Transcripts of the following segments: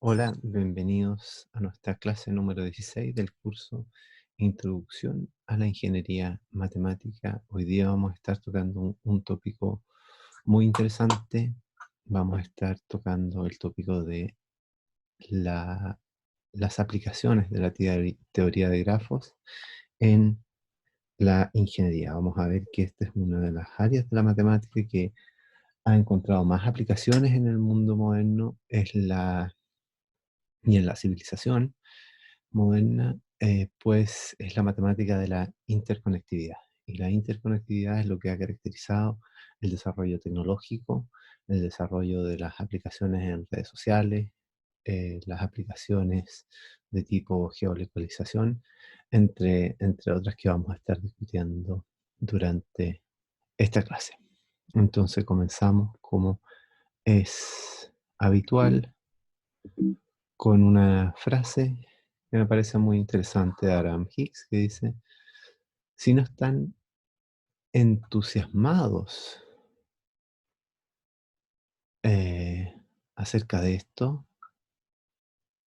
Hola, bienvenidos a nuestra clase número 16 del curso Introducción a la Ingeniería Matemática. Hoy día vamos a estar tocando un tópico muy interesante. Vamos a estar tocando el tópico de la- las aplicaciones de la teoría de grafos en la ingeniería. Vamos a ver que esta es una de las áreas de la matemática que ha encontrado más aplicaciones en el mundo moderno, y en la civilización moderna, pues es la matemática de la interconectividad. Y la interconectividad es lo que ha caracterizado el desarrollo tecnológico, el desarrollo de las aplicaciones en redes sociales, las aplicaciones de tipo geolocalización, entre otras que vamos a estar discutiendo durante esta clase. Entonces comenzamos como es habitual con una frase que me parece muy interesante de Abraham Hicks, que dice: si no están entusiasmados eh, acerca de esto,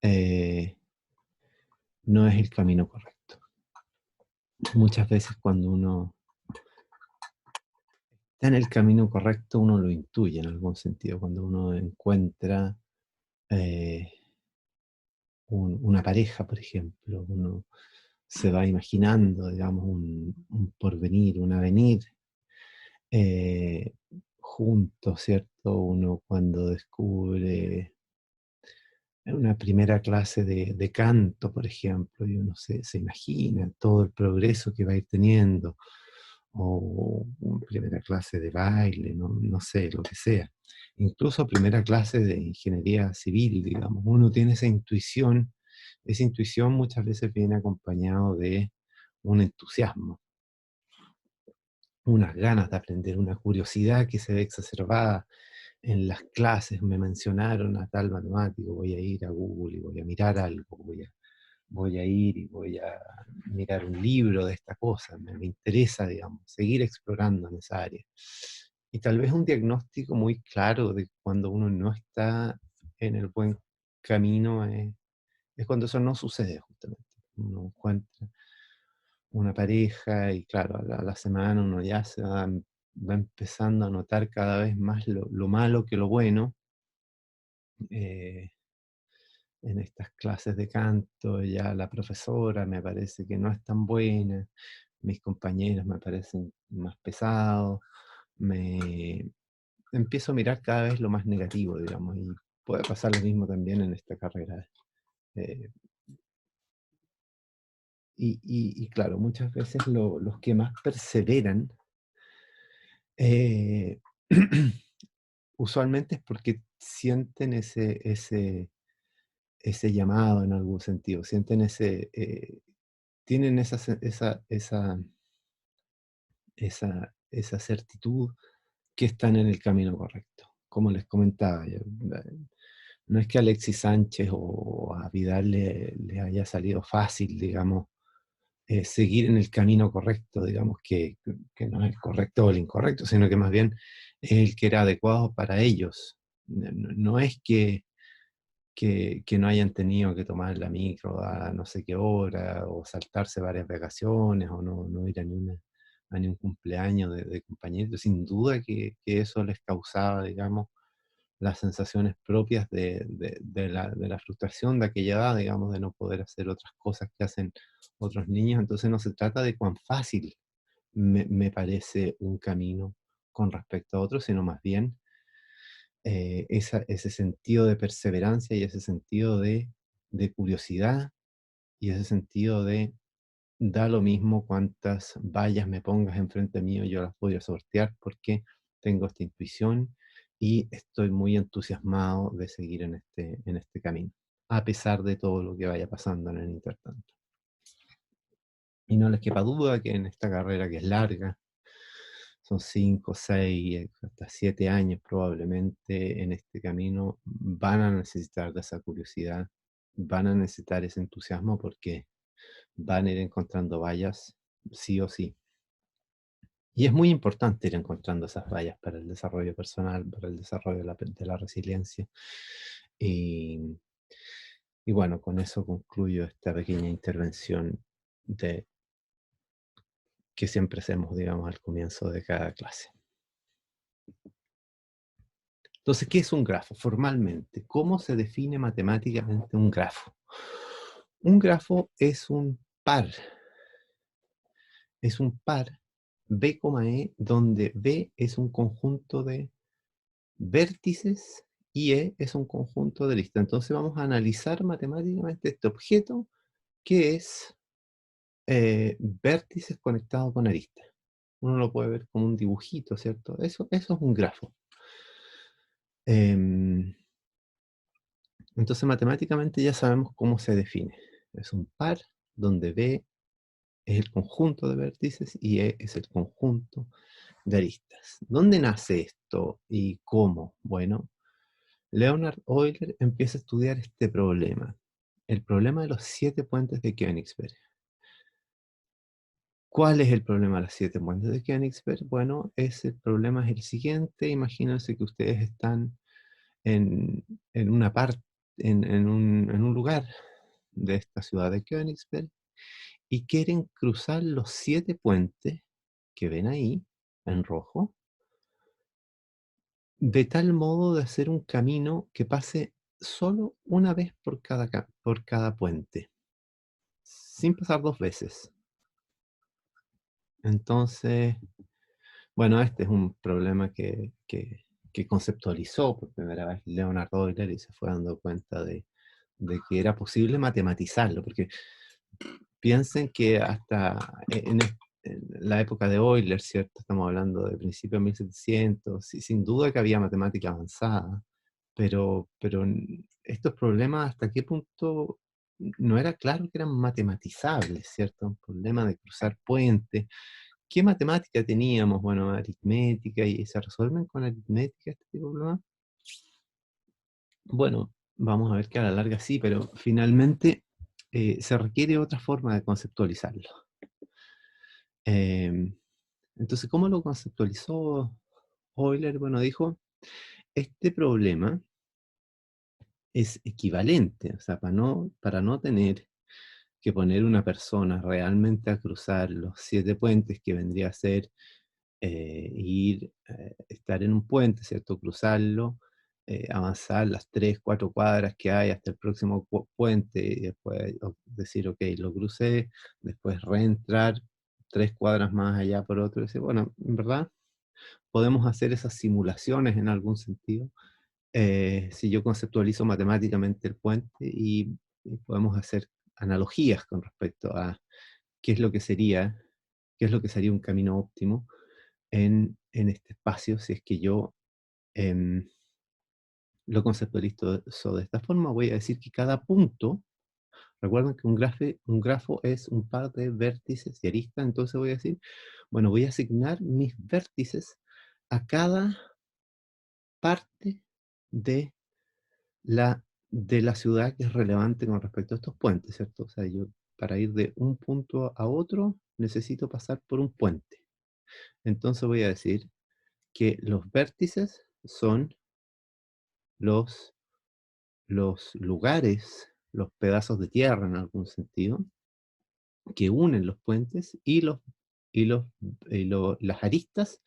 eh, no es el camino correcto. Muchas veces cuando uno está en el camino correcto, uno lo intuye en algún sentido, cuando uno encuentra eh, una pareja, por ejemplo, uno se va imaginando, digamos, un porvenir, un avenir, eh, juntos, ¿cierto? Uno cuando descubre una primera clase de canto, por ejemplo, y uno se imagina todo el progreso que va a ir teniendo, o una primera clase de baile, no sé, lo que sea. Incluso primera clase de ingeniería civil, digamos, uno tiene esa intuición muchas veces viene acompañado de un entusiasmo, unas ganas de aprender, una curiosidad que se ve exacerbada en las clases. Me mencionaron a tal matemático, voy a ir a Google y voy a mirar algo, voy a ir y voy a mirar un libro de esta cosa, me interesa, digamos, seguir explorando en esa área. Y tal vez un diagnóstico muy claro de cuando uno no está en el buen camino es cuando eso no sucede justamente. Uno encuentra una pareja y claro, a la semana uno ya va empezando a notar cada vez más lo malo que lo bueno. eh, en estas clases de canto, ya la profesora me parece que no es tan buena, mis compañeros me parecen más pesados, me empiezo a mirar cada vez lo más negativo, digamos, y puede pasar lo mismo también en esta carrera. Eh, y claro, muchas veces los que más perseveran, eh, usualmente es porque sienten ese llamado en algún sentido, sienten tienen esa certitud que están en el camino correcto. Como les comentaba, no es que a Alexis Sánchez o a Vidal le haya salido fácil, digamos, seguir en el camino correcto, digamos, que no es el correcto o el incorrecto, sino que más bien es el que era adecuado para ellos. No es que no hayan tenido que tomar la micro a no sé qué hora, o saltarse varias vacaciones, o no ir a ni un cumpleaños de compañeros. Sin duda que eso les causaba, digamos, las sensaciones propias de la frustración de aquella edad, digamos, de no poder hacer otras cosas que hacen otros niños. Entonces no se trata de cuán fácil me parece un camino con respecto a otros, sino más bien ese sentido de perseverancia y ese sentido de curiosidad y ese sentido de da lo mismo cuántas vallas me pongas enfrente mío, yo las voy a sortear porque tengo esta intuición y estoy muy entusiasmado de seguir en este camino, a pesar de todo lo que vaya pasando en el intertanto. Y no les quepa duda que en esta carrera, que es larga, son 5, 6, hasta 7 años probablemente en este camino, van a necesitar de esa curiosidad, van a necesitar ese entusiasmo porque van a ir encontrando vallas sí o sí. Y es muy importante ir encontrando esas vallas para el desarrollo personal, para el desarrollo de la resiliencia. Y, Y bueno, con eso concluyo esta pequeña intervención de, que siempre hacemos, digamos, al comienzo de cada clase. Entonces, ¿qué es un grafo? Formalmente, ¿cómo se define matemáticamente un grafo? Un grafo es un par. Es un par B, E, donde B es un conjunto de vértices y E es un conjunto de listas. Entonces vamos a analizar matemáticamente este objeto que es vértices conectados con aristas. Uno lo puede ver como un dibujito, ¿cierto? Eso es un grafo. Em, entonces matemáticamente ya sabemos cómo se define. Es un par donde B es el conjunto de vértices y E es el conjunto de aristas. ¿Dónde nace esto y cómo? Bueno, Leonhard Euler empieza a estudiar este problema, el problema de los 7 puentes de Königsberg. ¿Cuál es el problema de los 7 puentes de Königsberg? Bueno, el problema es el siguiente. Imagínense que ustedes están en una parte, en un lugar de esta ciudad de Königsberg y quieren cruzar los 7 puentes que ven ahí, en rojo, de tal modo de hacer un camino que pase solo una vez por cada puente, sin pasar 2 veces. Entonces, bueno, este es un problema que conceptualizó por primera vez Leonhard Euler y se fue dando cuenta de que era posible matematizarlo, porque piensen que hasta en la época de Euler, ¿cierto? Estamos hablando de principios de 1700, y sin duda que había matemática avanzada, pero estos problemas, ¿hasta qué punto no era claro que eran matematizables, ¿cierto? Un problema de cruzar puentes. ¿Qué matemática teníamos? Bueno, aritmética, y se resuelven con aritmética este tipo de problemas. Bueno, vamos a ver que a la larga sí, pero finalmente se requiere otra forma de conceptualizarlo. Em, entonces, ¿cómo lo conceptualizó Euler? Bueno, dijo, este problema es equivalente, o sea, para no tener que poner una persona realmente a cruzar los 7 puentes, que vendría a ser estar en un puente, ¿cierto? Cruzarlo, avanzar las 3, 4 cuadras que hay hasta el próximo puente, y después decir, ok, lo crucé, después reentrar 3 cuadras más allá por otro, y decir, bueno, en verdad podemos hacer esas simulaciones en algún sentido, si yo conceptualizo matemáticamente el puente y podemos hacer analogías con respecto a qué es lo que sería, qué es lo que sería un camino óptimo en este espacio, si es que yo em, lo conceptualizo de esta forma. Voy a decir que cada punto, recuerden que un grafo es un par de vértices y aristas, entonces voy a decir, bueno, voy a asignar mis vértices a cada parte de la ciudad que es relevante con respecto a estos puentes, ¿cierto? O sea, yo para ir de un punto a otro necesito pasar por un puente. Entonces voy a decir que los vértices son los, los lugares, los pedazos de tierra en algún sentido, que unen los puentes y los, las aristas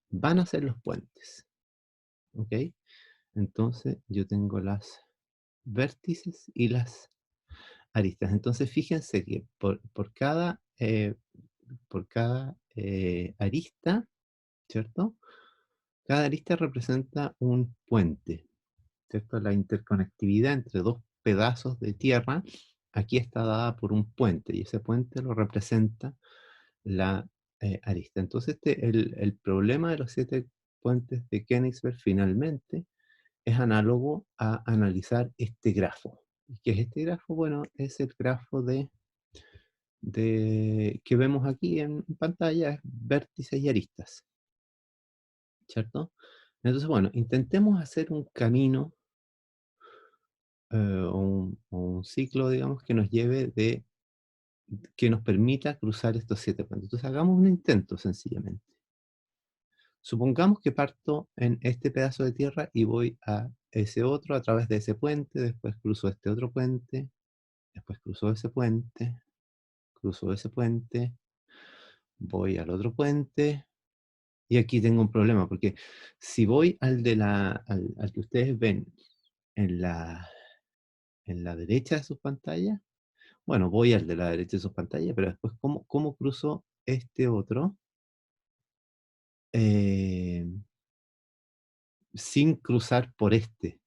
van a ser los puentes. ¿Ok? Entonces yo tengo las vértices y las aristas. Entonces fíjense que por cada arista, ¿cierto? Cada arista representa un puente, ¿cierto? La interconectividad entre dos pedazos de tierra aquí está dada por un puente y ese puente lo representa la arista. Entonces el problema de los 7 puentes de Königsberg finalmente es análogo a analizar este grafo. ¿Y qué es este grafo? Bueno, es el grafo que vemos aquí en pantalla, es vértices y aristas, ¿cierto? Entonces, bueno, intentemos hacer un camino o un ciclo, digamos, que nos lleve que nos permita cruzar estos 7 puentes. Entonces, hagamos un intento sencillamente. Supongamos que parto en este pedazo de tierra y voy a ese otro a través de ese puente, después cruzo este otro puente, después cruzo ese puente, voy al otro puente, y aquí tengo un problema, porque si voy al que ustedes ven en la derecha de sus pantallas, bueno, voy al de la derecha de sus pantallas, pero después, ¿cómo cruzo este otro eh, sin cruzar por este?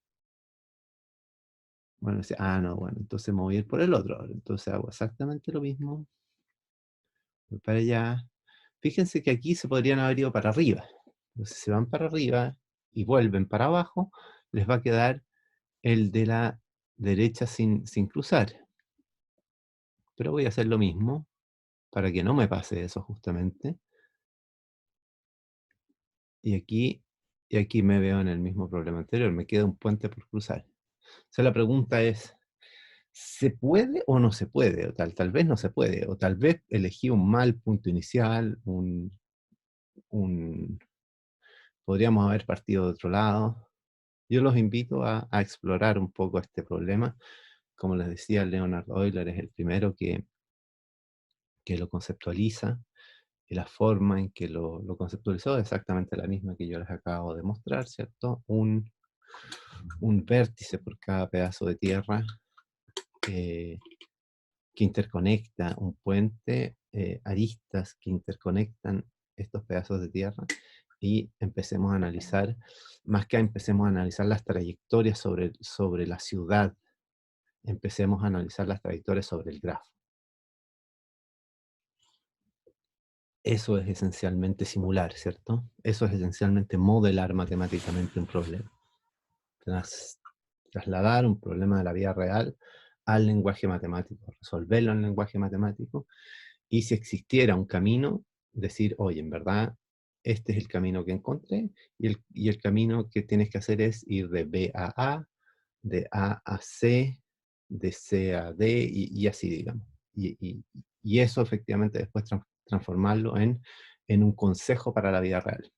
Bueno, no, bueno, entonces me voy a ir por el otro ahora. Entonces hago exactamente lo mismo, voy para allá. Fíjense que aquí se podrían haber ido para arriba. Entonces se van para arriba y vuelven para abajo, les va a quedar el de la derecha sin cruzar. Pero voy a hacer lo mismo para que no me pase eso justamente. Y aquí, y aquí me veo en el mismo problema anterior, me queda un puente por cruzar. O sea, la pregunta es, ¿se puede o no se puede? O tal vez no se puede, o tal vez elegí un mal punto inicial, un podríamos haber partido de otro lado. Yo los invito a explorar un poco este problema. Como les decía, Leonard Euler es el primero que lo conceptualiza, y la forma en que lo conceptualizó es exactamente la misma que yo les acabo de mostrar, ¿cierto? Un vértice por cada pedazo de tierra eh, que interconecta un puente, aristas que interconectan estos pedazos de tierra, y empecemos a analizar, más que empecemos a analizar las trayectorias sobre la ciudad, empecemos a analizar las trayectorias sobre el grafo. Eso es esencialmente simular, ¿cierto? Eso es esencialmente modelar matemáticamente un problema. Trasladar un problema de la vida real al lenguaje matemático, resolverlo en lenguaje matemático, y si existiera un camino, decir, oye, en verdad, este es el camino que encontré, y el camino que tienes que hacer es ir de B a A, de A a C, de C a D, y así, digamos. Y eso efectivamente después transformarlo en un consejo para la vida real.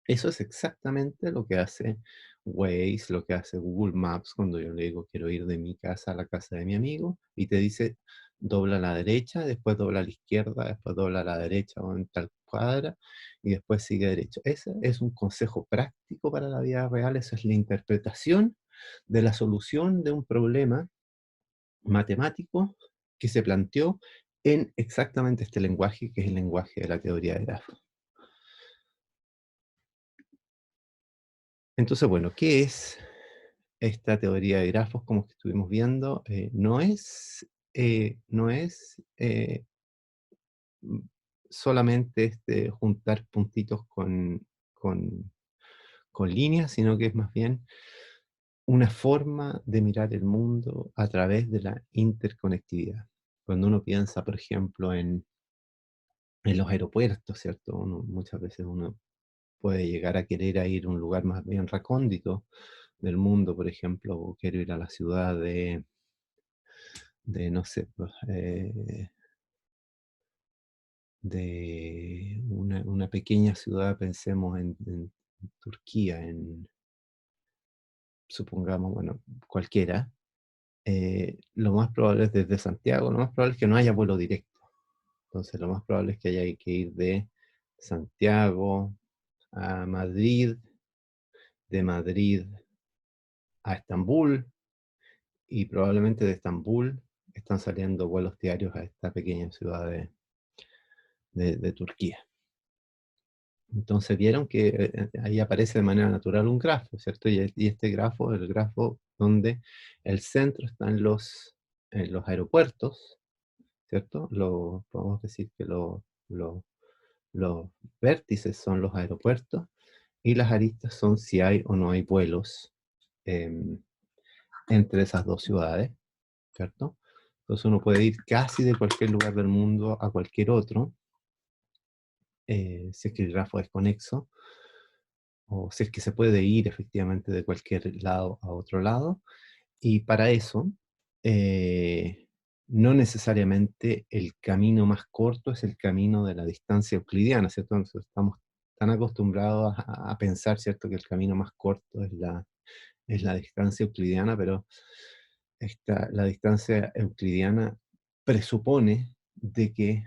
Eso es exactamente lo que hace Waze, lo que hace Google Maps cuando yo le digo quiero ir de mi casa a la casa de mi amigo, y te dice dobla a la derecha, después dobla a la izquierda, después dobla a la derecha o en tal cuadra, y después sigue derecho. Ese es un consejo práctico para la vida real, esa es la interpretación de la solución de un problema matemático que se planteó en exactamente este lenguaje, que es el lenguaje de la teoría de grafos. Entonces, bueno, ¿qué es esta teoría de grafos? Como que estuvimos viendo, no es mm, solamente juntar puntitos con, con líneas, sino que es más bien una forma de mirar el mundo a través de la interconectividad. Cuando uno piensa, por ejemplo, en los aeropuertos, ¿cierto? Muchas veces uno puede llegar a querer ir a un lugar más bien recóndito del mundo, por ejemplo, o quiero ir a la ciudad no sé, pues, de una pequeña ciudad, pensemos en Turquía, supongamos, bueno, cualquiera. Lo más probable es desde Santiago, lo más probable es que no haya vuelo directo. Entonces, lo más probable es que haya que ir de Santiago a Madrid, de Madrid a Estambul, y probablemente de Estambul están saliendo vuelos diarios a esta pequeña ciudad de Turquía. Entonces vieron que ahí aparece de manera natural un grafo, ¿cierto? Y este grafo es el grafo donde el centro está en los aeropuertos, ¿cierto? Podemos decir que los vértices son los aeropuertos, y las aristas son si hay o no hay vuelos em, entre esas dos ciudades, ¿cierto? Entonces uno puede ir casi de cualquier lugar del mundo a cualquier otro, si es que el grafo es conexo, o si es que se puede ir efectivamente de cualquier lado a otro lado. Y para eso, no necesariamente el camino más corto es el camino de la distancia euclidiana, ¿cierto? Nosotros estamos tan acostumbrados a pensar, ¿cierto?, que el camino más corto es la distancia euclidiana, pero la distancia euclidiana presupone de que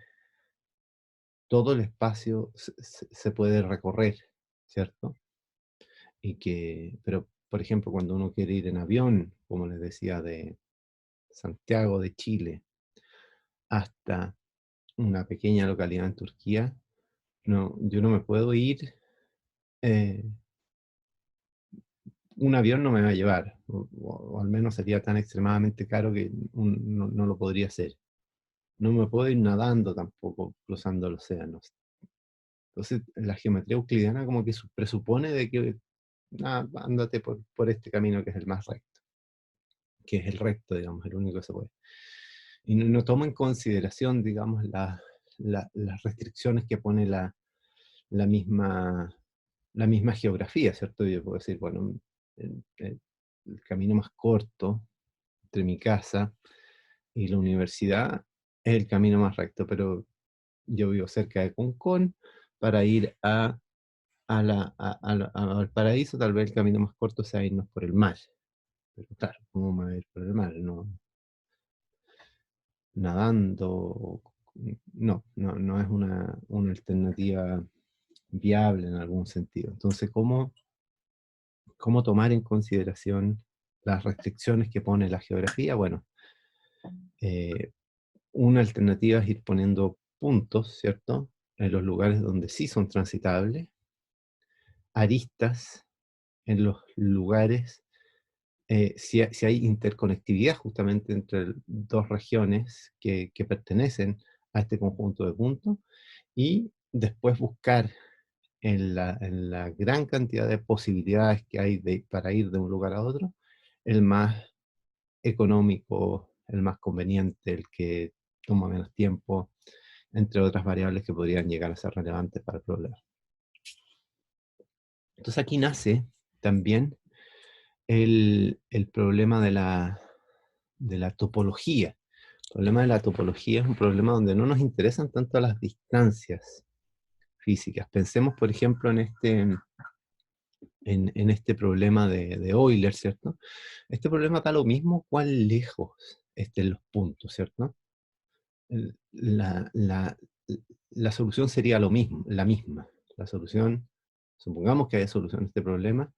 todo el espacio se puede recorrer, ¿cierto? Pero, por ejemplo, cuando uno quiere ir en avión, como les decía, de Santiago de Chile hasta una pequeña localidad en Turquía, no, yo no me puedo ir, eh, un avión no me va a llevar, o al menos sería tan extremadamente caro que no lo podría hacer. No me puedo ir nadando tampoco, cruzando el océano. Entonces, la geometría euclidiana como que presupone de que, ándate por este camino que es el más recto, que es el recto, digamos, el único que se puede. Y no toma en consideración, digamos, las restricciones que pone la misma, la misma geografía, ¿cierto? Yo puedo decir, bueno, el camino más corto entre mi casa y la universidad es el camino más recto, pero yo vivo cerca de Concón. Para ir a Valparaíso, tal vez el camino más corto sea irnos por el mar. Pero claro, ¿cómo me voy a ir por el mar? No, nadando, no es una alternativa viable en algún sentido. Entonces, ¿cómo tomar en consideración las restricciones que pone la geografía? Bueno, eh, una alternativa es ir poniendo puntos, ¿cierto? En los lugares donde sí son transitables, aristas en los lugares, si hay interconectividad justamente entre dos regiones que pertenecen a este conjunto de puntos, y después buscar en la gran cantidad de posibilidades que hay para ir de un lugar a otro, el más económico, el más conveniente, el que toma menos tiempo, entre otras variables que podrían llegar a ser relevantes para el problema. Entonces aquí nace también el problema de la topología. El problema de la topología es un problema donde no nos interesan tanto las distancias físicas. Pensemos, por ejemplo, en este problema de Euler, ¿cierto? Este problema da lo mismo cuán lejos estén los puntos, ¿cierto? El- La, la, la solución sería lo mismo, la misma. La solución, supongamos que haya solución a este problema,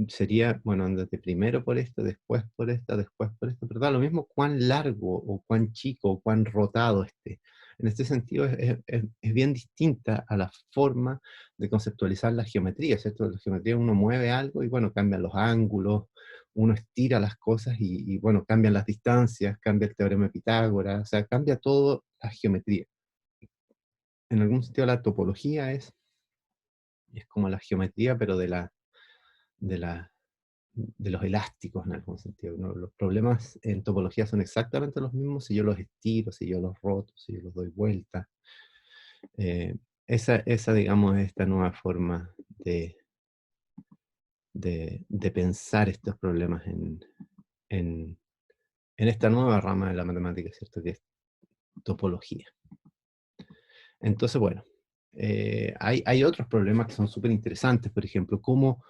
sería, bueno, andate primero por esto, después por esta, después por esto, pero da lo mismo cuán largo o cuán chico o cuán rotado esté. En este sentido es bien distinta a la forma de conceptualizar la geometría, ¿cierto? En la geometría uno mueve algo y bueno, cambian los ángulos, uno estira las cosas y bueno, cambian las distancias, cambia el teorema de Pitágoras, o sea, cambia todo la geometría. En algún sentido la topología es como la geometría, pero de la de los elásticos en algún sentido, ¿no? Los problemas en topología son exactamente los mismos si yo los estiro, si yo los roto, si yo los doy vuelta. Eh, esa, digamos, es esta nueva forma de pensar estos problemas en, en esta nueva rama de la matemática, ¿cierto? Que es topología. Entonces, bueno, hay otros problemas que son súper interesantes, por ejemplo, cómo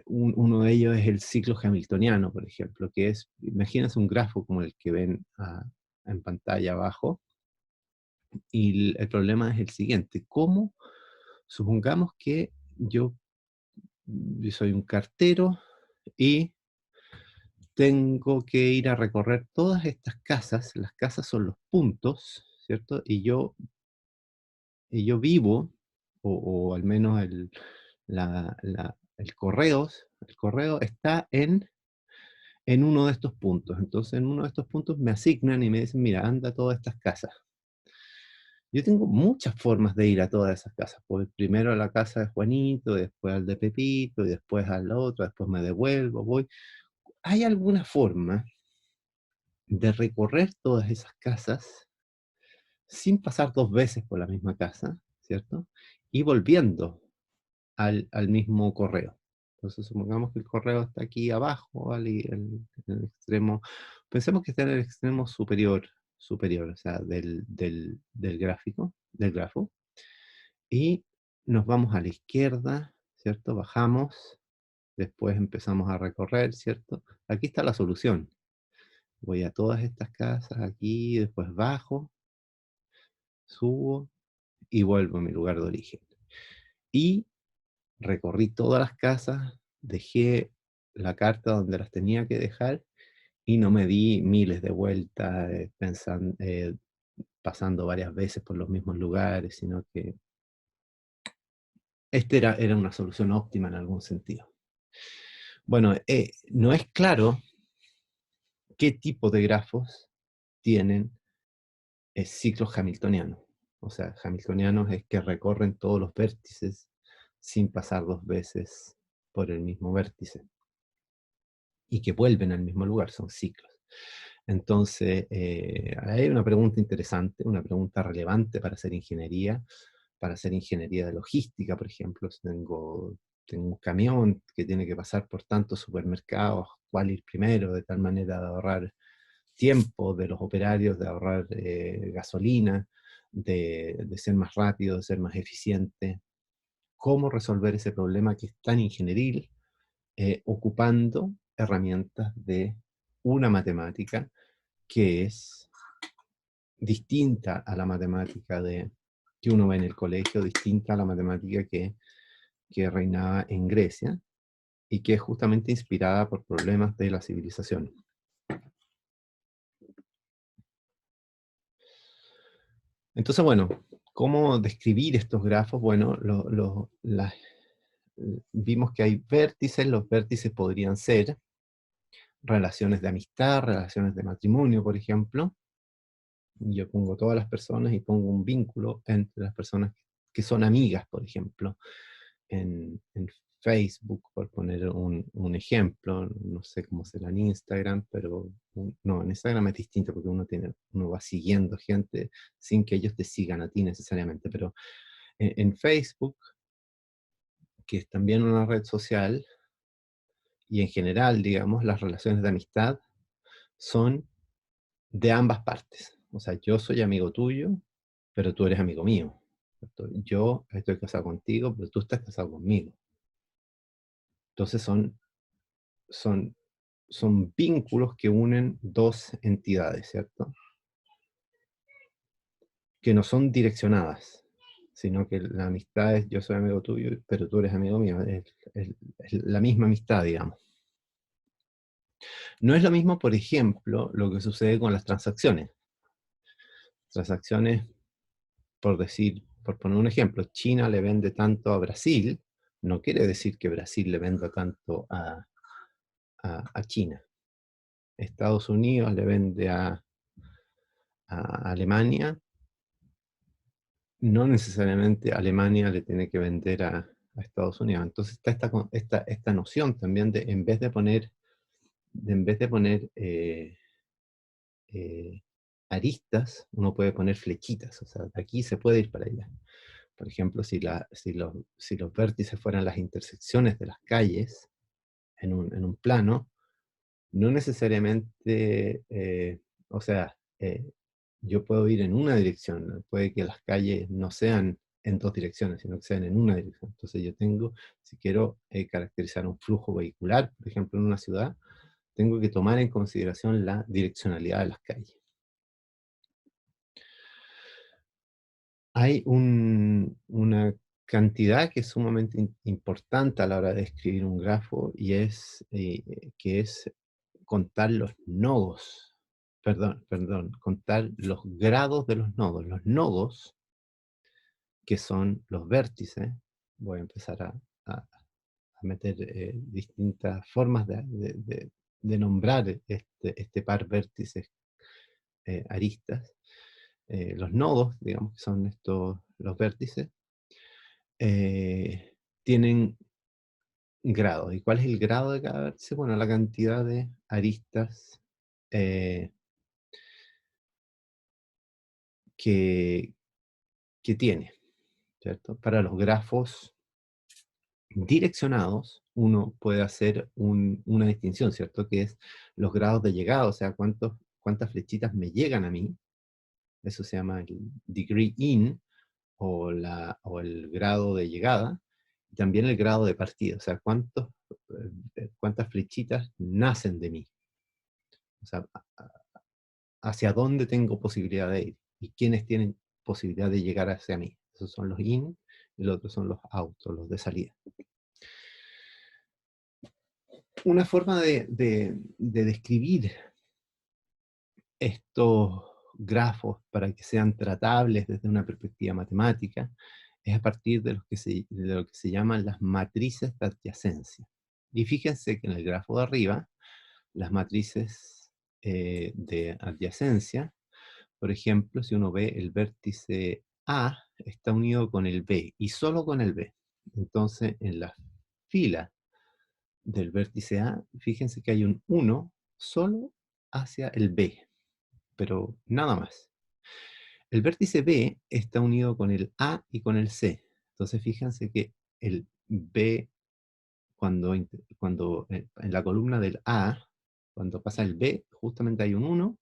uno de ellos es el ciclo hamiltoniano, por ejemplo, que es, imagínense un grafo como el que ven en pantalla abajo, y el problema es el siguiente: ¿cómo, supongamos que yo soy un cartero y tengo que ir a recorrer todas estas casas? Las casas son los puntos, ¿cierto? Y yo vivo, o al menos el correo está en uno de estos puntos. Entonces, en uno de estos puntos me asignan y me dicen, mira, anda a todas estas casas. Yo tengo muchas formas de ir a todas esas casas. Voy primero a la casa de Juanito, después al de Pepito, y después al otro, después me devuelvo, voy. ¿Hay alguna forma de recorrer todas esas casas sin pasar dos veces por la misma casa, ¿cierto? Y volviendo al mismo correo. Entonces, supongamos que el correo está aquí abajo, en el extremo, pensemos que está en el extremo superior, o sea, del gráfico, del grafo, y nos vamos a la izquierda, ¿cierto? Bajamos, después empezamos a recorrer, ¿cierto? Aquí está la solución. voy a todas estas casas aquí, después bajo, subo y vuelvo a mi lugar de origen. Y recorrí todas las casas, dejé la carta donde las tenía que dejar y no me di miles de vueltas pasando varias veces por los mismos lugares, sino que era una solución óptima en algún sentido. Bueno, no es claro qué tipo de grafos tienen ciclos hamiltonianos. O sea, hamiltonianos es que recorren todos los vértices sin pasar dos veces por el mismo vértice y que vuelven al mismo lugar, son ciclos. Entonces, hay una pregunta interesante, una pregunta relevante para hacer ingeniería de logística, por ejemplo. Si tengo un camión que tiene que pasar por tantos supermercados, ¿cuál ir primero? De tal manera de ahorrar tiempo de los operarios, de ahorrar gasolina, de ser más rápido, de ser más eficiente. ¿Cómo resolver ese problema que es tan ingenieril, ocupando herramientas de una matemática que es distinta a la matemática que uno ve en el colegio, distinta a la matemática que reinaba en Grecia y que es justamente inspirada por problemas de la civilización? Entonces, bueno, ¿cómo describir estos grafos? Bueno, vimos que hay vértices, los vértices podrían ser relaciones de amistad, relaciones de matrimonio, por ejemplo. Yo pongo todas las personas y pongo un vínculo entre las personas que son amigas, por ejemplo, en Facebook, por poner un ejemplo. No sé cómo será en Instagram, pero no, en Instagram es distinto porque uno va siguiendo gente sin que ellos te sigan a ti necesariamente, pero en Facebook, que es también una red social, y en general, digamos, las relaciones de amistad son de ambas partes. O sea, yo soy amigo tuyo, pero tú eres amigo mío. Yo estoy casado contigo, pero tú estás casado conmigo. Entonces son, son vínculos que unen dos entidades, ¿cierto? Que no son direccionadas, sino que la amistad es yo soy amigo tuyo, pero tú eres amigo mío. Es la misma amistad, digamos. No es lo mismo, por ejemplo, lo que sucede con las transacciones. Transacciones, por poner un ejemplo, China le vende tanto a Brasil, no quiere decir que Brasil le venda tanto a China. Estados Unidos le vende a Alemania, no necesariamente Alemania le tiene que vender a Estados Unidos. Entonces está esta noción también de en vez de poner eh, aristas, uno puede poner flechitas, o sea, de aquí se puede ir para allá. Por ejemplo, si los vértices fueran las intersecciones de las calles en un plano, no necesariamente, o sea, yo puedo ir en una dirección, puede que las calles no sean en dos direcciones, sino que sean en una dirección. Entonces yo tengo, si quiero caracterizar un flujo vehicular, por ejemplo, en una ciudad, tengo que tomar en consideración la direccionalidad de las calles. Hay una cantidad que es sumamente importante a la hora de escribir un grafo y que es contar los nodos, perdón, contar los grados de los nodos. Los nodos, que son los vértices, voy a empezar a meter distintas formas de nombrar este par vértices aristas. Los nodos, digamos que son los vértices, tienen grados. ¿Y cuál es el grado de cada vértice? Bueno, la cantidad de aristas eh, que, que tiene, ¿cierto? Para los grafos direccionados, uno puede hacer una distinción, ¿cierto? Que es los grados de llegada, o sea, cuántas flechitas me llegan a mí. Eso se llama el degree in o el grado de llegada. Y también el grado de partida, o sea, cuántas flechitas nacen de mí. O sea, hacia dónde tengo posibilidad de ir y quiénes tienen posibilidad de llegar hacia mí. Esos son los in y los otros son los out, los de salida. Una forma de describir estos grafos para que sean tratables desde una perspectiva matemática es a partir de lo que se llaman las matrices de adyacencia. Y fíjense que en el grafo de arriba, las matrices de adyacencia, por ejemplo, si uno ve el vértice A está unido con el B y solo con el B. Entonces, en la fila del vértice A, fíjense que hay un 1 solo hacia el B, pero nada más. El vértice B está unido con el A y con el C. Entonces, fíjense que el B, cuando en la columna del A, cuando pasa el B, justamente hay un 1,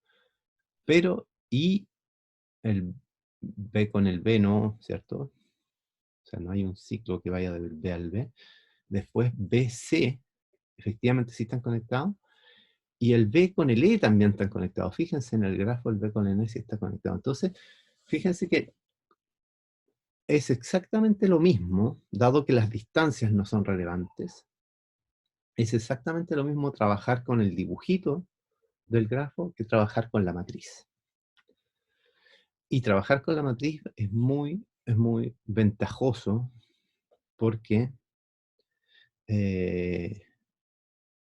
pero y el B con el B no, ¿cierto? O sea, no hay un ciclo que vaya del B al B. Después BC, efectivamente sí están conectados, y el B con el E también están conectados. Fíjense en el grafo, el B con el E sí está conectado. Entonces, fíjense que es exactamente lo mismo, dado que las distancias no son relevantes, es exactamente lo mismo trabajar con el dibujito del grafo que trabajar con la matriz. Y trabajar con la matriz es muy ventajoso porque,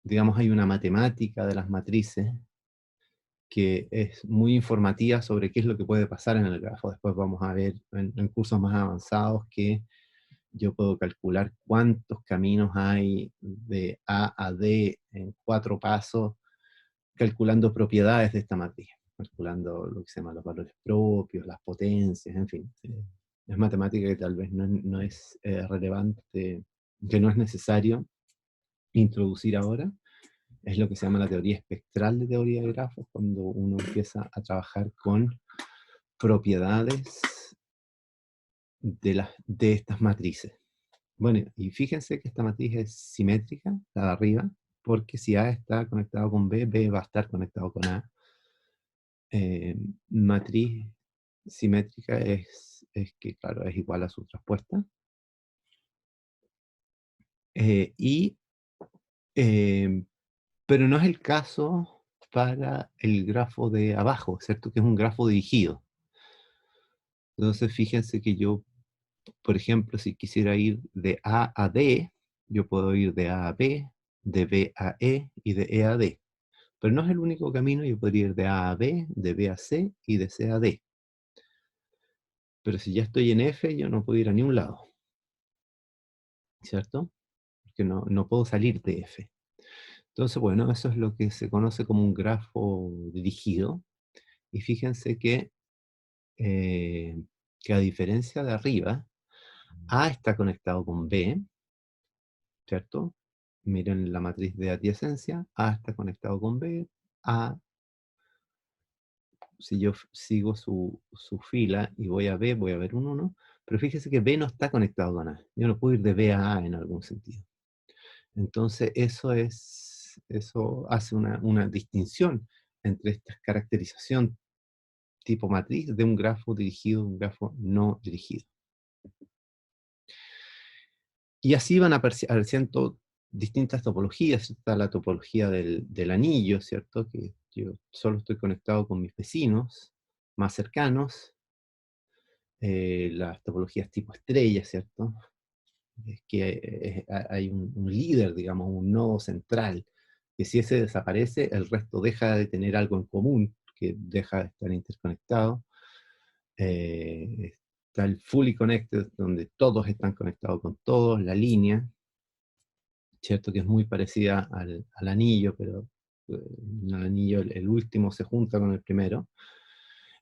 digamos, hay una matemática de las matrices que es muy informativa sobre qué es lo que puede pasar en el grafo. Después vamos a ver en cursos más avanzados que yo puedo calcular cuántos caminos hay de A a D en 4 pasos, calculando propiedades de esta matriz, calculando lo que se llama los valores propios, las potencias, en fin. Es matemática que tal vez no es relevante, que no es necesario introducir ahora. Es lo que se llama la teoría espectral de teoría de grafos, cuando uno empieza a trabajar con propiedades de estas matrices. Bueno, y fíjense que esta matriz es simétrica, la de arriba, porque si A está conectado con B, B va a estar conectado con A. Matriz simétrica es que, claro, es igual a su traspuesta. Eh, y, eh, pero no es el caso para el grafo de abajo, ¿cierto? Que es un grafo dirigido. Entonces, fíjense que yo, por ejemplo, si quisiera ir de A a D, yo puedo ir de A a B, de B a E y de E a D. Pero no es el único camino, yo podría ir de A a B, de B a C y de C a D. Pero si ya estoy en F, yo no puedo ir a ningún lado, ¿cierto? Porque no puedo salir de F. Entonces, bueno, eso es lo que se conoce como un grafo dirigido. Y fíjense que a diferencia de arriba, A está conectado con B, ¿cierto? Miren la matriz de adyacencia, A está conectado con B, A, si yo sigo su fila y voy a B, voy a ver un 1, pero fíjese que B no está conectado con A. Yo no puedo ir de B a A en algún sentido. Entonces, eso hace una distinción entre esta caracterización tipo matriz de un grafo dirigido y un grafo no dirigido. Y así van apareciendo distintas topologías. Está la topología del anillo, ¿cierto? Que yo solo estoy conectado con mis vecinos más cercanos. Las topologías tipo estrella, ¿cierto? Es que hay un líder, digamos, un nodo central, que si ese desaparece, el resto deja de tener algo en común, que deja de estar interconectado. Está el fully connected, donde todos están conectados con todos, la línea, ¿cierto? Que es muy parecida al anillo, pero el anillo, el último se junta con el primero.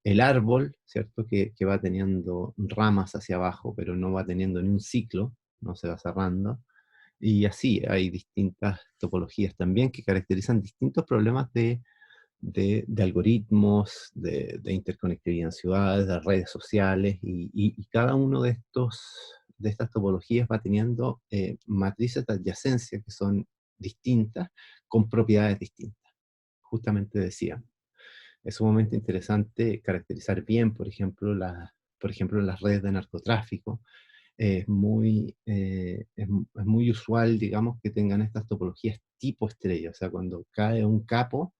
El árbol, ¿cierto? Que va teniendo ramas hacia abajo, pero no va teniendo ni un ciclo, no se va cerrando. Y así hay distintas topologías también que caracterizan distintos problemas de algoritmos, de interconectividad en ciudades, de redes sociales, y cada uno de estas topologías va teniendo matrices de adyacencia que son distintas, con propiedades distintas. justamente decía. Es sumamente interesante caracterizar bien, por ejemplo, las redes de narcotráfico. Es muy usual, digamos, que tengan estas topologías tipo estrella. O sea, cuando cae un capo,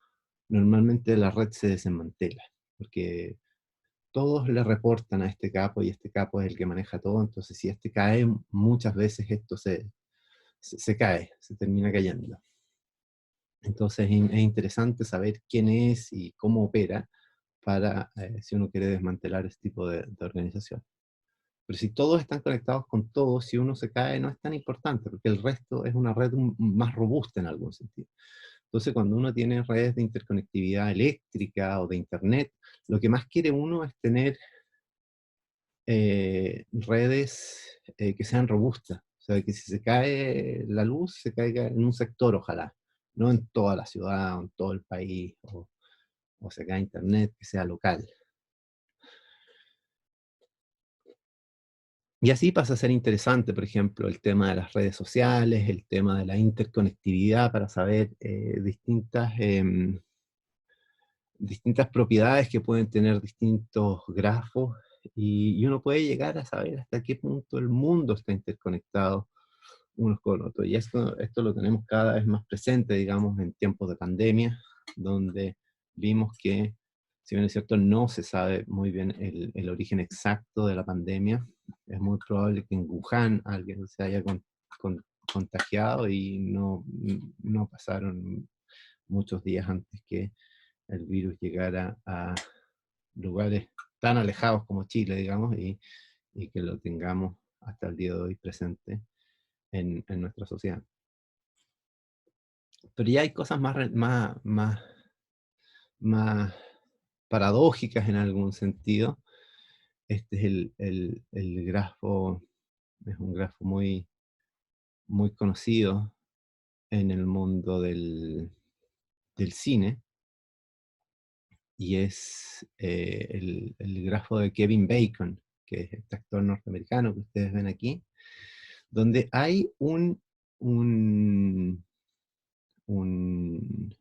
normalmente la red se desmantela, porque todos le reportan a este capo y este capo es el que maneja todo. Entonces, si este cae, muchas veces esto se cae, se termina cayendo. Entonces, es interesante saber quién es y cómo opera para si uno quiere desmantelar este tipo de organización. Pero si todos están conectados con todos, si uno se cae no es tan importante, porque el resto es una red más robusta en algún sentido. Entonces, cuando uno tiene redes de interconectividad eléctrica o de internet, lo que más quiere uno es tener redes que sean robustas. O sea, que si se cae la luz, se caiga en un sector, ojalá, no en toda la ciudad o en todo el país, o se cae internet que sea local. Y así pasa a ser interesante, por ejemplo, el tema de las redes sociales, el tema de la interconectividad para saber distintas propiedades que pueden tener distintos grafos y uno puede llegar a saber hasta qué punto el mundo está interconectado unos con otros. Y esto lo tenemos cada vez más presente, digamos, en tiempos de pandemia, donde vimos que, si bien es cierto, no se sabe muy bien el origen exacto de la pandemia. Es muy probable que en Wuhan alguien se haya con- contagiado y no pasaron muchos días antes que el virus llegara a lugares tan alejados como Chile, digamos, y que lo tengamos hasta el día de hoy presente en nuestra sociedad. Pero ya hay cosas más paradójicas en algún sentido. Este es el grafo, es un grafo muy conocido en el mundo del cine, y es el grafo de Kevin Bacon, que es este actor norteamericano que ustedes ven aquí, donde hay un, un, un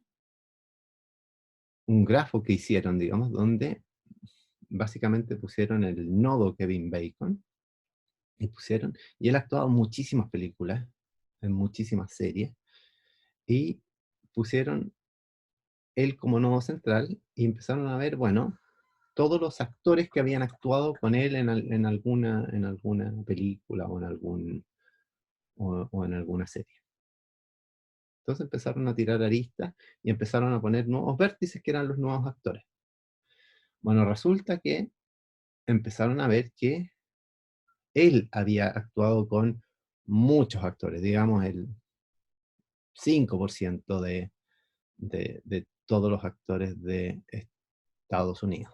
grafo que hicieron, digamos, donde básicamente pusieron el nodo Kevin Bacon y él ha actuado en muchísimas películas, en muchísimas series, y pusieron él como nodo central y empezaron a ver, bueno, todos los actores que habían actuado con él en alguna película o en alguna serie. Entonces empezaron a tirar aristas y empezaron a poner nuevos vértices que eran los nuevos actores. Bueno, resulta que empezaron a ver que él había actuado con muchos actores, digamos el 5% de todos los actores de Estados Unidos.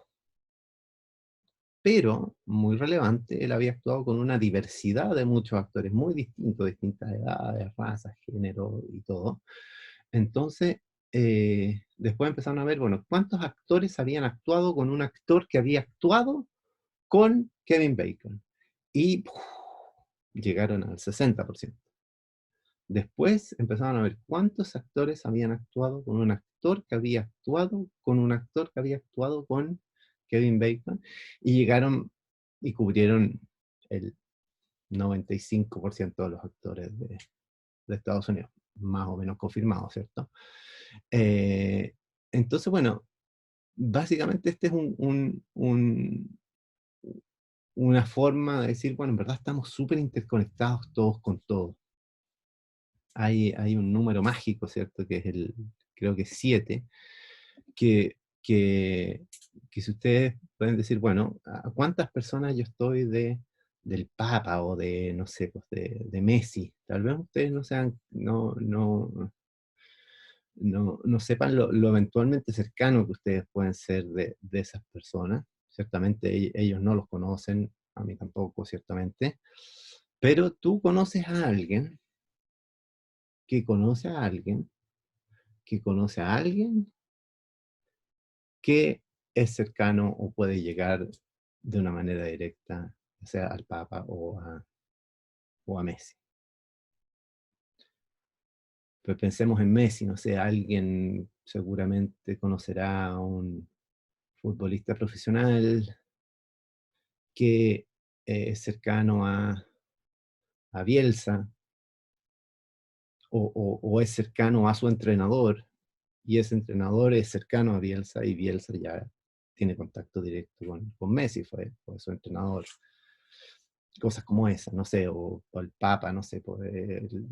Pero, muy relevante, él había actuado con una diversidad de muchos actores muy distintos, distintas edades, razas, género y todo. Entonces, después empezaron a ver, bueno, ¿cuántos actores habían actuado con un actor que había actuado con Kevin Bacon? Y llegaron al 60%. Después empezaron a ver cuántos actores habían actuado con un actor que había actuado con un actor que había actuado con Kevin Bacon, y llegaron y cubrieron el 95% de los actores de Estados Unidos, más o menos confirmado, ¿cierto? Eh, entonces, bueno, básicamente este es una forma de decir, bueno, en verdad estamos súper interconectados todos con todos. Hay un número mágico, ¿cierto? Que es creo que es 7, que, que, que si ustedes pueden decir, bueno, ¿a cuántas personas yo estoy del Papa o de, no sé, pues de Messi? Tal vez ustedes no sepan lo eventualmente cercano que ustedes pueden ser de esas personas. Ciertamente ellos no los conocen, a mí tampoco, ciertamente. Pero tú conoces a alguien que conoce a alguien que conoce a alguien que es cercano o puede llegar de una manera directa, ya sea al Papa o a Messi. Pero pensemos en Messi, no sé, alguien seguramente conocerá a un futbolista profesional que es cercano a Bielsa, o es cercano a su entrenador, y ese entrenador es cercano a Bielsa, y Bielsa ya tiene contacto directo con Messi, fue su entrenador. Cosas como esas, no sé, o el Papa, no sé, pues, el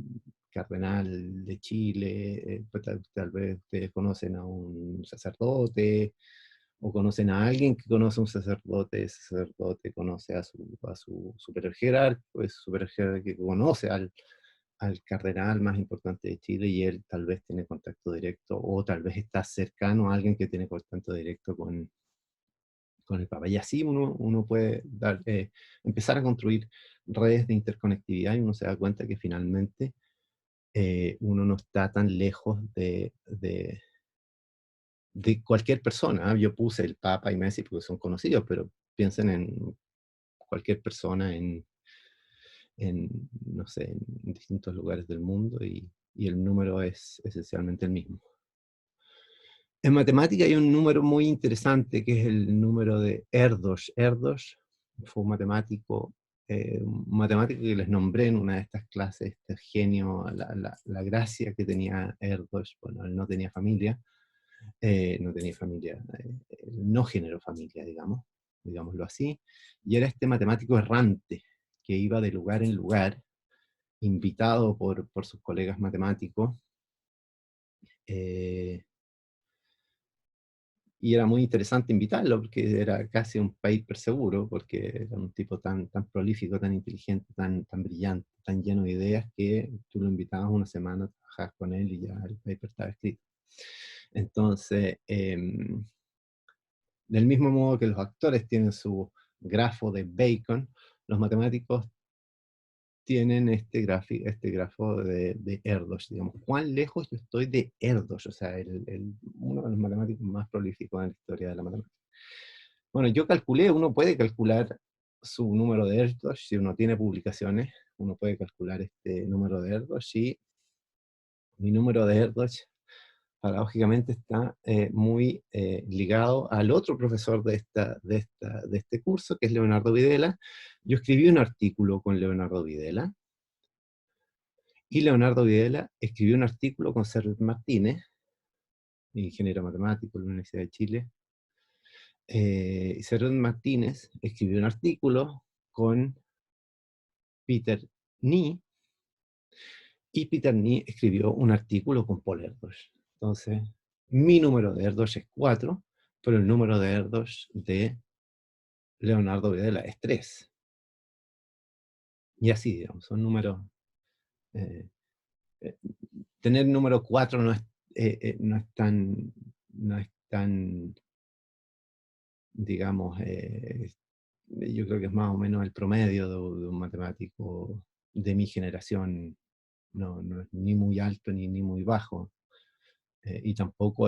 cardenal de Chile, pues, tal vez ustedes conocen a un sacerdote, o conocen a alguien que conoce a un sacerdote, ese sacerdote conoce a su superior jerárquico, ese superior jerárquico conoce al cardenal más importante de Chile, y él tal vez tiene contacto directo, o tal vez está cercano a alguien que tiene contacto directo con el Papa. Y así uno puede empezar a construir redes de interconectividad, y uno se da cuenta que finalmente uno no está tan lejos de cualquier persona. ¿Ah? Yo puse el Papa y Messi porque son conocidos, pero piensen en cualquier persona no sé, en distintos lugares del mundo, y el número es esencialmente el mismo. En matemática hay un número muy interesante que es el número de Erdős. Erdős fue un matemático que les nombré en una de estas clases, este genio, la gracia que tenía Erdős. Bueno, él no tenía familia, no generó familia, digámoslo así, y era este matemático errante que iba de lugar en lugar, invitado por sus colegas matemáticos, eh, y era muy interesante invitarlo porque era casi un paper seguro, porque era un tipo tan prolífico, tan inteligente, tan brillante, tan lleno de ideas, que tú lo invitabas una semana, trabajabas con él y ya el paper estaba escrito. Entonces, del mismo modo que los actores tienen su grafo de Bacon, los matemáticos tienen este grafo de Erdős, digamos. ¿Cuán lejos yo estoy de Erdős? O sea, uno de los matemáticos más prolíficos en la historia de la matemática. Bueno, yo calculé, uno puede calcular su número de Erdős, si uno tiene publicaciones, uno puede calcular este número de Erdős, y mi número de Erdős paradójicamente está muy ligado al otro profesor de este curso, que es Leonardo Videla. Yo escribí un artículo con Leonardo Videla, y Leonardo Videla escribió un artículo con Servet Martínez, ingeniero matemático de la Universidad de Chile. Servet Martínez escribió un artículo con Peter Ni, y Peter Ni escribió un artículo con Paul Erdős. Entonces, mi número de Erdős es 4, pero el número de Erdős de Leonardo Videla es 3. Y así, digamos, son números. Eh, eh, Tener número 4 no es tan, digamos, yo creo que es más o menos el promedio de un matemático de mi generación. No es ni muy alto ni muy bajo. Y tampoco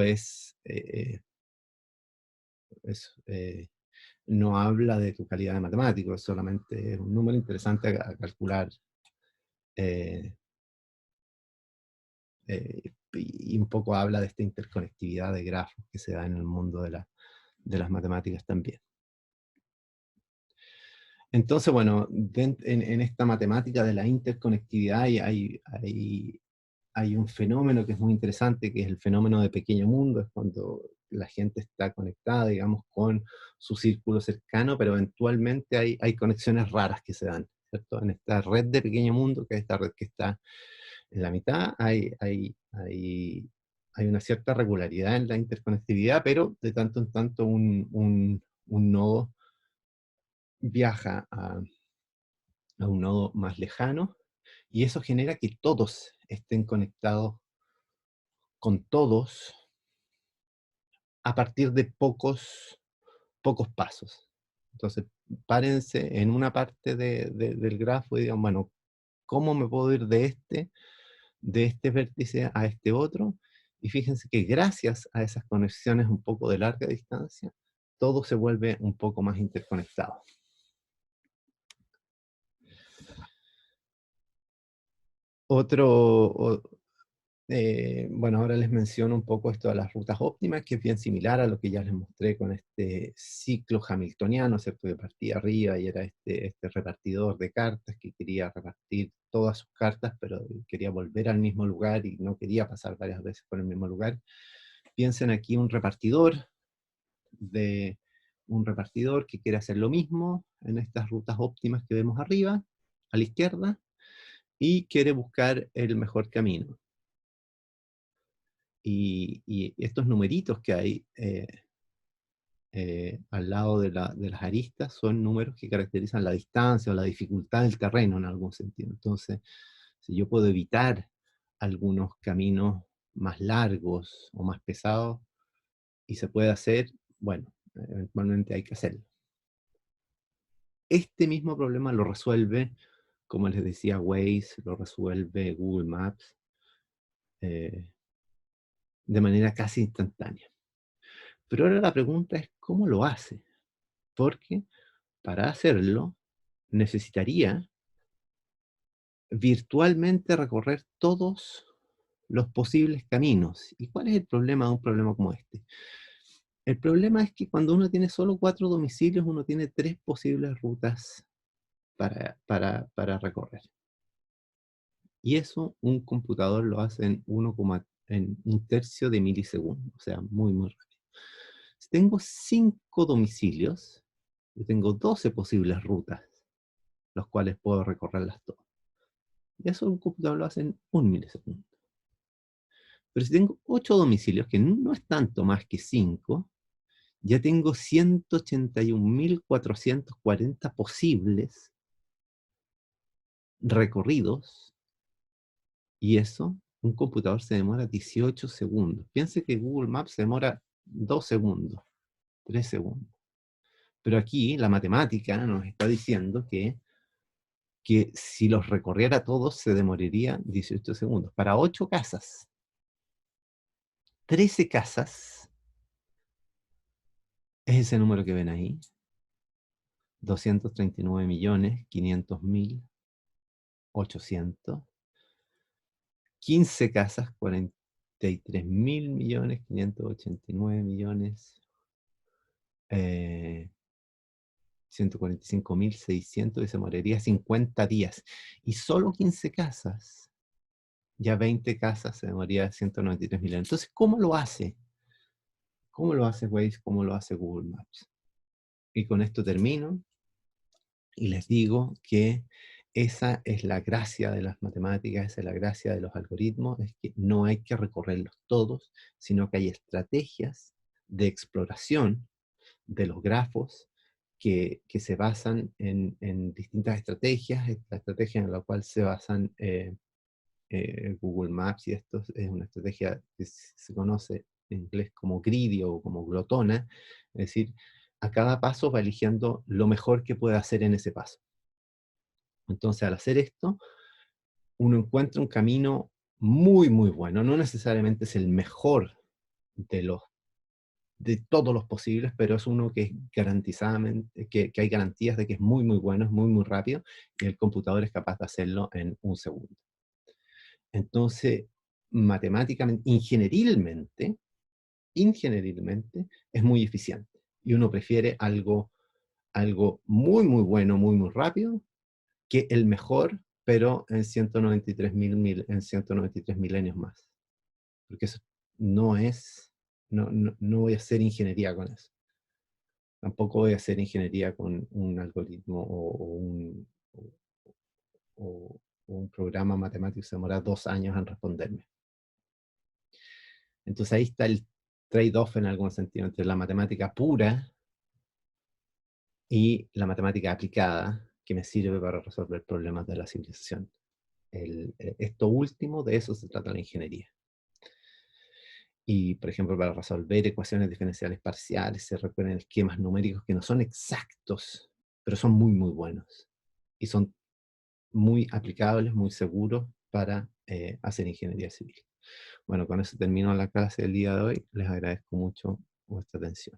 no habla de tu calidad de matemático, es solamente un número interesante a calcular. eh, y un poco habla de esta interconectividad de grafos que se da en el mundo de las matemáticas también. Entonces, bueno, en esta matemática de la interconectividad hay un fenómeno que es muy interesante, que es el fenómeno de pequeño mundo. Es cuando la gente está conectada, digamos, con su círculo cercano, pero eventualmente hay conexiones raras que se dan, ¿cierto? En esta red de pequeño mundo, que es esta red que está en la mitad, hay una cierta regularidad en la interconectividad, pero de tanto en tanto un nodo viaja a un nodo más lejano, y eso genera que todos estén conectados con todos a partir de pocos pasos. Entonces, párense en una parte del grafo y digan, bueno, ¿cómo me puedo ir de este vértice a este otro? Y fíjense que gracias a esas conexiones un poco de larga distancia, todo se vuelve un poco más interconectado. Otro, bueno, ahora les menciono un poco esto de las rutas óptimas, que es bien similar a lo que ya les mostré con este ciclo hamiltoniano, ¿cierto? Que partía arriba y era este repartidor de cartas que quería repartir todas sus cartas, pero quería volver al mismo lugar y no quería pasar varias veces por el mismo lugar. Piensen aquí un repartidor que quiere hacer lo mismo en estas rutas óptimas que vemos arriba, a la izquierda, y quiere buscar el mejor camino. Y estos numeritos que hay al lado de las aristas son números que caracterizan la distancia o la dificultad del terreno en algún sentido. Entonces, si yo puedo evitar algunos caminos más largos o más pesados y se puede hacer, bueno, eventualmente hay que hacerlo. Este mismo problema lo resuelve, como les decía, Waze, lo resuelve Google Maps, eh, de manera casi instantánea. Pero ahora la pregunta es, ¿cómo lo hace? Porque para hacerlo necesitaría virtualmente recorrer todos los posibles caminos. ¿Y cuál es el problema de un problema como este? El problema es que cuando uno tiene solo 4 domicilios, uno tiene 3 posibles rutas para recorrer. Y eso un computador lo hace en 1/1 de milisegundo, o sea, muy, muy rápido. Si tengo 5 domicilios, yo tengo 12 posibles rutas, los cuales puedo recorrerlas todas. Y eso un computador lo hace en 1 milisegundo. Pero si tengo 8 domicilios, que no es tanto más que 5, ya tengo 181.440 posibles recorridos, y eso, un computador se demora 18 segundos. Piense que Google Maps se demora 2 segundos, 3 segundos. Pero aquí la matemática nos está diciendo que si los recorriera todos se demoraría 18 segundos. Para 8 casas, 13 casas, es ese número que ven ahí, 239.500.800, 15 casas, 43.589.000.000, 145.600, y se moriría 50 días. Y solo 15 casas, ya 20 casas, se demoraría 193 millones. Entonces, ¿cómo lo hace? ¿Cómo lo hace Waze? ¿Cómo lo hace Google Maps? Y con esto termino y les digo que esa es la gracia de las matemáticas, esa es la gracia de los algoritmos, es que no hay que recorrerlos todos, sino que hay estrategias de exploración de los grafos que se basan en distintas estrategias. La estrategia en la cual se basan Google Maps, y esto es una estrategia que se conoce en inglés como greedy o como glotona, es decir, a cada paso va eligiendo lo mejor que puede hacer en ese paso. Entonces, al hacer esto, uno encuentra un camino muy, muy bueno. No necesariamente es el mejor de todos los posibles, pero es uno que es garantizadamente, que hay garantías de que es muy, muy bueno, es muy, muy rápido, y el computador es capaz de hacerlo en 1 segundo. Entonces, matemáticamente, ingenierilmente, es muy eficiente. Y uno prefiere algo muy, muy bueno, muy, muy rápido, que el mejor, pero en 193 milenios más. Porque eso no es, no voy a hacer ingeniería con eso. Tampoco voy a hacer ingeniería con un algoritmo o un programa matemático que se demora 2 años en responderme. Entonces ahí está el trade-off en algún sentido entre la matemática pura y la matemática aplicada que me sirve para resolver problemas de la civilización. Esto último, de eso se trata la ingeniería. Y, por ejemplo, para resolver ecuaciones diferenciales parciales se requieren esquemas numéricos que no son exactos, pero son muy, muy buenos. Y son muy aplicables, muy seguros para hacer ingeniería civil. Bueno, con eso termino la clase del día de hoy. Les agradezco mucho vuestra atención.